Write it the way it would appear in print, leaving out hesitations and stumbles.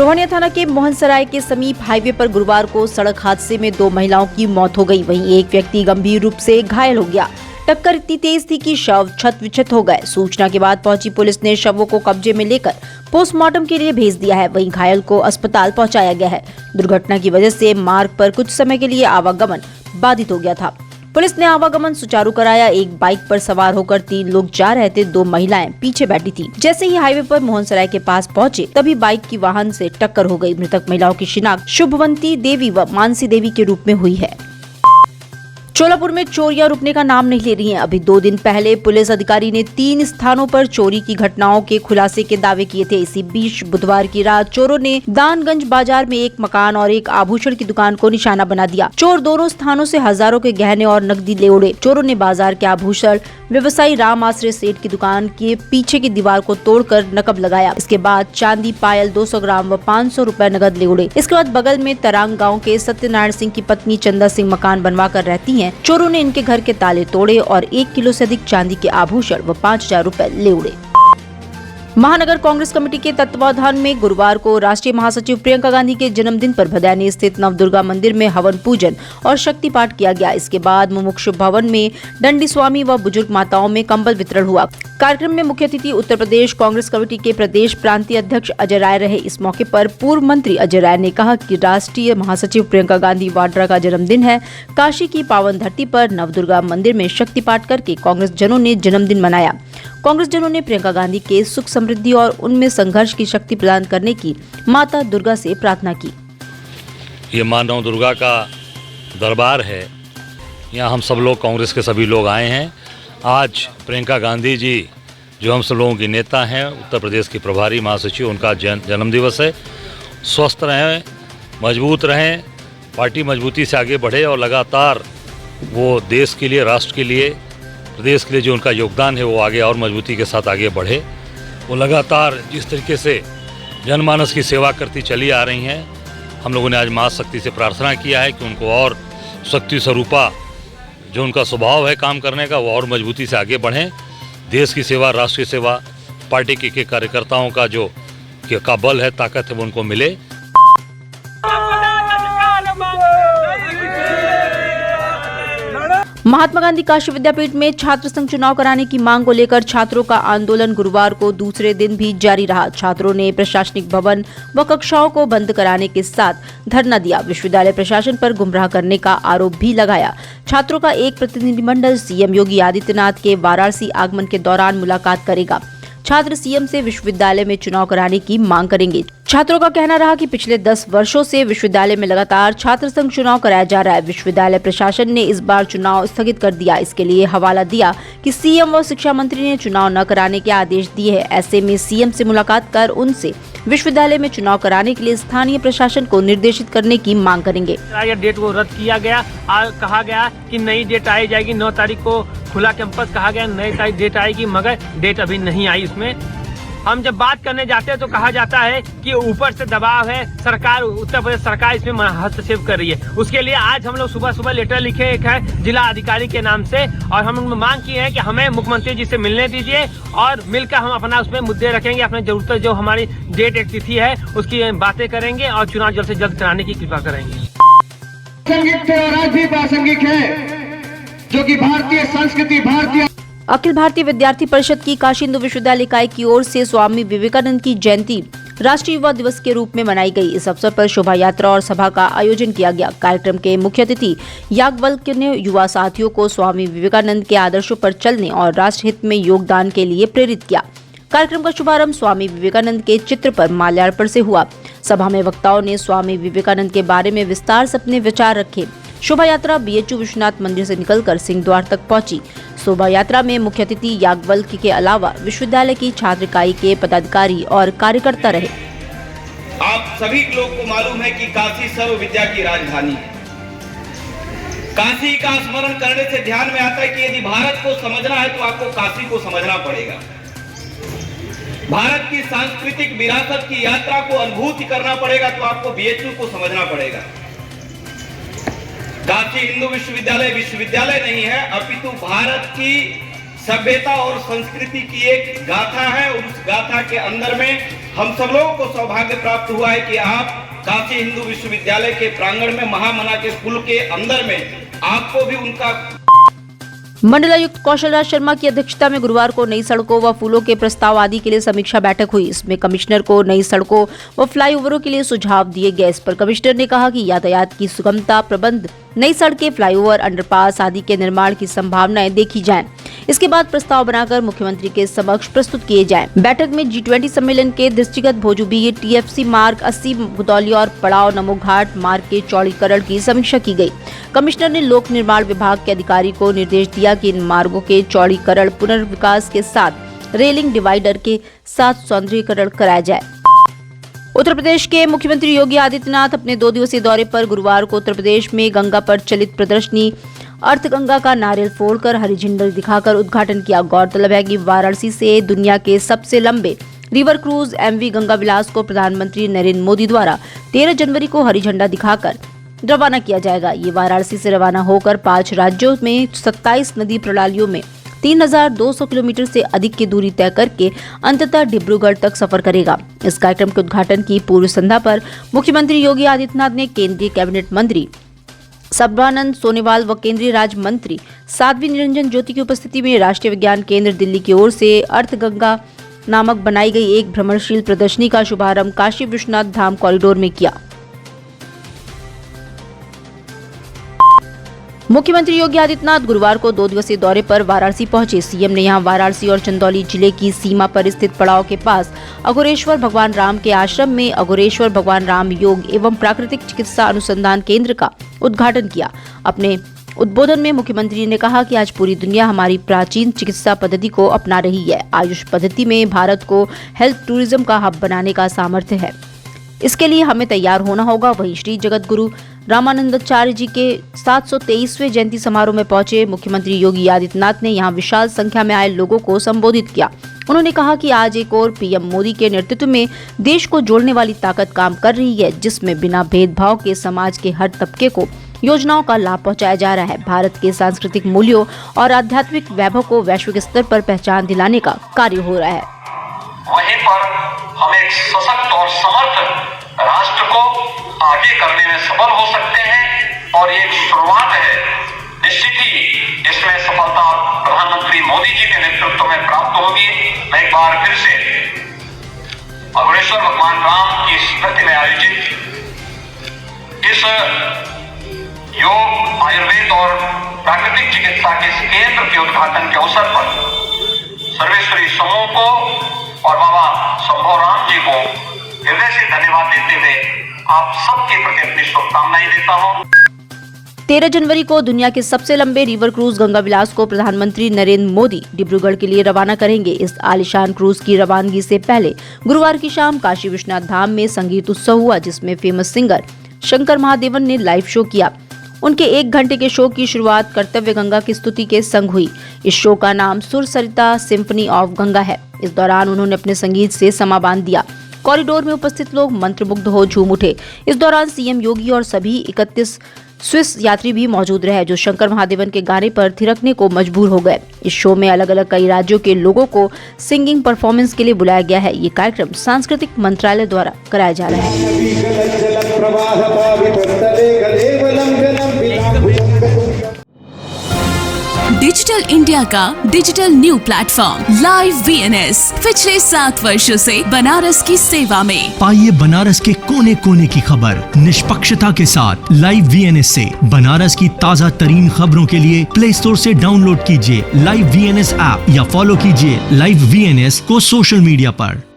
चौहानिया थाना के मोहनसराय के समीप हाईवे पर गुरुवार को सड़क हादसे में 2 महिलाओं की मौत हो गई। वहीं एक व्यक्ति गंभीर रूप से घायल हो गया। टक्कर इतनी तेज थी कि शव छत विक्षत हो गए। सूचना के बाद पहुंची पुलिस ने शवों को कब्जे में लेकर पोस्टमार्टम के लिए भेज दिया है। वहीं घायल को अस्पताल पहुंचाया गया है। दुर्घटना की वजह से मार्ग पर कुछ समय के लिए आवागमन बाधित हो गया था। पुलिस ने आवागमन सुचारू कराया। एक बाइक पर सवार होकर 3 लोग जा रहे थे। 2 महिलाएं पीछे बैठी थी। जैसे ही हाईवे पर मोहनसराय के पास पहुंचे तभी बाइक की वाहन से टक्कर हो गई। मृतक महिलाओं की शिनाख्त शुभवंती देवी व मानसी देवी के रूप में हुई है। चोलापुर में चोरियां रुकने का नाम नहीं ले रही हैं। अभी 2 दिन पहले पुलिस अधिकारी ने 3 स्थानों पर चोरी की घटनाओं के खुलासे के दावे किए थे। इसी बीच बुधवार की रात चोरों ने दानगंज बाजार में एक मकान और एक आभूषण की दुकान को निशाना बना दिया। चोर दोनों स्थानों से हजारों के गहने और नकदी ले उड़े। चोरों ने बाजार के आभूषण व्यवसायी राम आश्रय सेठ की दुकान के पीछे की दीवार को तोड़कर नकब लगाया। इसके बाद चांदी, पायल, 200 ग्राम व 500 रुपए नकद ले उड़े। इसके बाद बगल में तरांग गाँव के सत्यनारायण सिंह की पत्नी चंदा सिंह मकान बनवा कर रहती है। चोरों ने इनके घर के ताले तोड़े और 1 किलो से अधिक चांदी के आभूषण व 5000 रुपए ले उड़े। महानगर कांग्रेस कमेटी के तत्वाधान में गुरुवार को राष्ट्रीय महासचिव प्रियंका गांधी के जन्मदिन पर भदैनी स्थित नवदुर्गा मंदिर में हवन पूजन और शक्ति पाठ किया गया। इसके बाद मुमुक्षु भवन में डंडी स्वामी व बुजुर्ग माताओं में कंबल वितरण हुआ। कार्यक्रम में मुख्य अतिथि उत्तर प्रदेश कांग्रेस कमेटी के प्रदेश प्रांतीय अध्यक्ष अजय राय रहे। इस मौके पर पूर्व मंत्री अजय राय ने कहा कि राष्ट्रीय महासचिव प्रियंका गांधी वाड्रा का जन्मदिन है। काशी की पावन धरती पर नवदुर्गा मंदिर में शक्ति पाठ करके कांग्रेस जनों ने जन्मदिन मनाया। कांग्रेस जनों ने प्रियंका गांधी के सुख समृद्धि और उनमें संघर्ष की शक्ति प्रदान करने की माता दुर्गा से प्रार्थना की। ये मां नव दुर्गा का दरबार है। यहाँ हम सब लोग कांग्रेस के सभी लोग आए हैं। आज प्रियंका गांधी जी जो हम सब लोगों की नेता हैं, उत्तर प्रदेश की प्रभारी महासचिव, उनका जन्म दिवस है। स्वस्थ रहें, मजबूत रहें, पार्टी मजबूती से आगे बढ़े और लगातार वो देश के लिए, राष्ट्र के लिए, प्रदेश के लिए जो उनका योगदान है वो आगे और मजबूती के साथ आगे बढ़े। वो लगातार जिस तरीके से जनमानस की सेवा करती चली आ रही हैं, हम लोगों ने आज मां शक्ति से प्रार्थना किया है कि उनको और शक्ति स्वरूपा जो उनका स्वभाव है काम करने का वो और मजबूती से आगे बढ़ें। देश की सेवा, राष्ट्र की सेवा, पार्टी के कार्यकर्ताओं का जो का बल है, ताकत है, वो उनको मिले। महात्मा गांधी काशी विद्यापीठ में छात्र संघ चुनाव कराने की मांग को लेकर छात्रों का आंदोलन गुरुवार को दूसरे दिन भी जारी रहा। छात्रों ने प्रशासनिक भवन व कक्षाओं को बंद कराने के साथ धरना दिया। विश्वविद्यालय प्रशासन पर गुमराह करने का आरोप भी लगाया। छात्रों का एक प्रतिनिधिमंडल सीएम योगी आदित्यनाथ के वाराणसी आगमन के दौरान मुलाकात करेगा। छात्र सीएम से विश्वविद्यालय में चुनाव कराने की मांग करेंगे। छात्रों का कहना रहा कि पिछले 10 वर्षों से विश्वविद्यालय में लगातार छात्र संघ चुनाव कराया जा रहा है। विश्वविद्यालय प्रशासन ने इस बार चुनाव स्थगित कर दिया। इसके लिए हवाला दिया कि सीएम व शिक्षा मंत्री ने चुनाव न कराने के आदेश दिए हैं। ऐसे में सीएम से मुलाकात कर उनसे विश्वविद्यालय में चुनाव कराने के लिए स्थानीय प्रशासन को निर्देशित करने की मांग करेंगे। डेट को रद्द किया गया। कहा गया कि नई डेट आई जाएगी। 9 तारीख को खुला कैंपस कहा गया, नई डेट आएगी, मगर डेट अभी नहीं आई। इसमें हम जब बात करने जाते हैं तो कहा जाता है कि ऊपर से दबाव है, सरकार, उत्तर प्रदेश सरकार इसमें हस्तक्षेप कर रही है। उसके लिए आज हम लोग सुबह लेटर लिखे एक है जिला अधिकारी के नाम से, और हम मांग की है कि हमें मुख्यमंत्री जी से मिलने दीजिए और मिलकर हम अपना उसमें मुद्दे रखेंगे। अपने जरूरत जो हमारी डेट एक तिथि है उसकी बातें करेंगे और चुनाव जल्द से जल्द कराने की कृपा करेंगे। आज भी प्रासंगिक है जो कि भारतीय संस्कृति, भारतीय अखिल भारतीय विद्यार्थी परिषद की काशी हिंदू विश्वविद्यालय इकाई की ओर से स्वामी विवेकानंद की जयंती राष्ट्रीय युवा दिवस के रूप में मनाई गई। इस अवसर पर शोभा यात्रा और सभा का आयोजन किया गया। कार्यक्रम के मुख्य अतिथि याज्ञवल्क्य ने युवा साथियों को स्वामी विवेकानंद के आदर्शों पर चलने और राष्ट्र हित में योगदान के लिए प्रेरित किया। कार्यक्रम का शुभारंभ स्वामी विवेकानंद के चित्र पर माल्यार्पण से हुआ। सभा में वक्ताओं ने स्वामी विवेकानंद के बारे में विस्तार से अपने विचार रखे। शोभा यात्रा बीएचयू विश्वनाथ मंदिर से निकलकर सिंह द्वार तक पहुंची। शोभा यात्रा में मुख्य अतिथि याज्ञवल्क्य के अलावा विश्वविद्यालय की छात्र इकाई के पदाधिकारी और कार्यकर्ता रहे। आप सभी लोग को मालूम है कि काशी सर्व विद्या की राजधानी है। काशी का स्मरण करने से ध्यान में आता है कि यदि भारत को समझना है तो आपको काशी को समझना पड़ेगा। भारत की सांस्कृतिक विरासत की यात्रा को अनुभूति करना पड़ेगा तो आपको बीएचयू को समझना पड़ेगा। काशी हिंदू विश्वविद्यालय विश्वविद्यालय नहीं है, अपितु भारत की सभ्यता और संस्कृति की एक गाथा है। उस गाथा के अंदर में हम सब लोगों को सौभाग्य प्राप्त हुआ है कि आप काशी हिंदू विश्वविद्यालय के प्रांगण में महामना के स्कूल के अंदर में आपको भी उनका मंडलायुक्त कौशल राज शर्मा की अध्यक्षता में गुरुवार को नई सड़कों व पुलों के प्रस्ताव आदि के लिए समीक्षा बैठक हुई। इसमें कमिश्नर को नई सड़कों व फ्लाईओवरों के लिए सुझाव दिए गए। इस पर कमिश्नर ने कहा कि यातायात की सुगमता प्रबंध, नई सड़कें, फ्लाईओवर, अंडरपास आदि के निर्माण की संभावनाएं देखी जाएं। इसके बाद प्रस्ताव बनाकर मुख्यमंत्री के समक्ष प्रस्तुत किए जाएं। बैठक में G20 सम्मेलन के दृष्टिगत भोजूबीह TFC मार्ग 80 बुदौली और पड़ाव नमो घाट मार्ग के चौड़ीकरण की समीक्षा की गई। कमिश्नर ने लोक निर्माण विभाग के अधिकारी को निर्देश दिया कि इन मार्गों के चौड़ीकरण, पुनर्विकास के साथ रेलिंग, डिवाइडर के साथ सौंदर्यीकरण कराया जाए। उत्तर प्रदेश के मुख्यमंत्री योगी आदित्यनाथ अपने 2 दिवसीय दौरे पर गुरुवार को उत्तर प्रदेश में गंगा पर चलित प्रदर्शनी अर्थ गंगा का नारियल फोड़कर हरी झंडी दिखाकर उद्घाटन किया। गौरतलब है कि वाराणसी से दुनिया के सबसे लंबे रिवर क्रूज MV गंगा विलास को प्रधानमंत्री नरेंद्र मोदी द्वारा 13 जनवरी को हरी झंडा दिखाकर रवाना किया जाएगा। ये वाराणसी से रवाना होकर 5 राज्यों में 27 नदी प्रणालियों में 3200 किलोमीटर से अधिक की दूरी तय करके अंततः डिब्रूगढ़ तक सफर करेगा। इस कार्यक्रम के उद्घाटन की पूर्व संध्या पर मुख्यमंत्री योगी आदित्यनाथ ने केंद्रीय कैबिनेट मंत्री सर्बानंद सोनोवाल व केंद्रीय राज्य मंत्री साध्वी निरंजन ज्योति की उपस्थिति में राष्ट्रीय विज्ञान केंद्र दिल्ली की ओर से अर्थ गंगा नामक बनाई गई एक भ्रमणशील प्रदर्शनी का शुभारंभ काशी विश्वनाथ धाम कॉरिडोर में किया। मुख्यमंत्री योगी आदित्यनाथ गुरुवार को 2 दिवसीय दौरे पर वाराणसी पहुंचे। सीएम ने यहां वाराणसी और चंदौली जिले की सीमा पर स्थित पड़ाव के पास अघोरेश्वर भगवान राम के आश्रम में अघोरेश्वर भगवान राम योग एवं प्राकृतिक चिकित्सा अनुसंधान केंद्र का उद्घाटन किया। अपने उद्बोधन में मुख्यमंत्री ने कहा कि आज पूरी दुनिया हमारी प्राचीन चिकित्सा पद्धति को अपना रही है। आयुष पद्धति में भारत को हेल्थ टूरिज्म का हब बनाने का सामर्थ्य है। इसके लिए हमें तैयार होना होगा। वहीं श्री जगत गुरु रामानंदाचार्य जी के 723वें जयंती समारोह में पहुंचे मुख्यमंत्री योगी आदित्यनाथ ने यहां विशाल संख्या में आए लोगों को संबोधित किया। उन्होंने कहा कि आज एक और पीएम मोदी के नेतृत्व में देश को जोड़ने वाली ताकत काम कर रही है, जिसमें बिना भेदभाव के समाज के हर तबके को योजनाओं का लाभ पहुंचाया जा रहा है। भारत के सांस्कृतिक मूल्यों और आध्यात्मिक वैभव को वैश्विक स्तर पर पहचान दिलाने का कार्य हो रहा है। वहीं पर हम एक सशक्त और समर्थ राष्ट्र को आगे करने में सफल हो सकते हैं और ये एक शुरुआत है। निश्चित ही इसमें सफलता प्रधानमंत्री मोदी जी के नेतृत्व में प्राप्त होगी। मैं एक बार फिर से अघोरेश्वर भगवान राम की स्मृति में आयोजित इस योग, आयुर्वेद और प्राकृतिक चिकित्सा के इस केंद्र के उद्घाटन के अवसर पर सर्वेश्वरी समूह को और बाबा संभव राम जी को हृदय से धन्यवाद देते हुए आप सबके प्रति अपनी शुभकामनाएं देता हूं। 13 जनवरी को दुनिया के सबसे लंबे रिवर क्रूज गंगा विलास को प्रधानमंत्री नरेंद्र मोदी डिब्रूगढ़ के लिए रवाना करेंगे। इस आलिशान क्रूज की रवानगी से पहले गुरुवार की शाम काशी विश्वनाथ धाम में संगीत उत्सव हुआ, जिसमें फेमस सिंगर शंकर महादेवन ने लाइव शो किया। उनके 1 घंटे के शो की शुरुआत कर्तव्य गंगा की स्तुति के संग हुई। इस शो का नाम सुर सरिता सिम्फनी ऑफ गंगा है। इस दौरान उन्होंने अपने संगीत से समा बांध दिया। कॉरिडोर में उपस्थित लोग मंत्रमुग्ध हो झूम उठे। इस दौरान सीएम योगी और सभी 31 स्विस यात्री भी मौजूद रहे, जो शंकर महादेवन के गाने पर थिरकने को मजबूर हो गए। इस शो में अलग अलग कई राज्यों के लोगों को सिंगिंग परफॉर्मेंस के लिए बुलाया गया है। ये कार्यक्रम सांस्कृतिक मंत्रालय द्वारा कराया जा रहा है। डिजिटल इंडिया का digital new platform live VNS पिछले 7 वर्षों से बनारस की सेवा में। पाइए बनारस के कोने कोने की खबर निष्पक्षता के साथ लाइव VNS से। बनारस की ताज़ा तरीन खबरों के लिए प्ले स्टोर से डाउनलोड कीजिए लाइव VNS ऐप या फॉलो कीजिए लाइव VNS को सोशल मीडिया पर।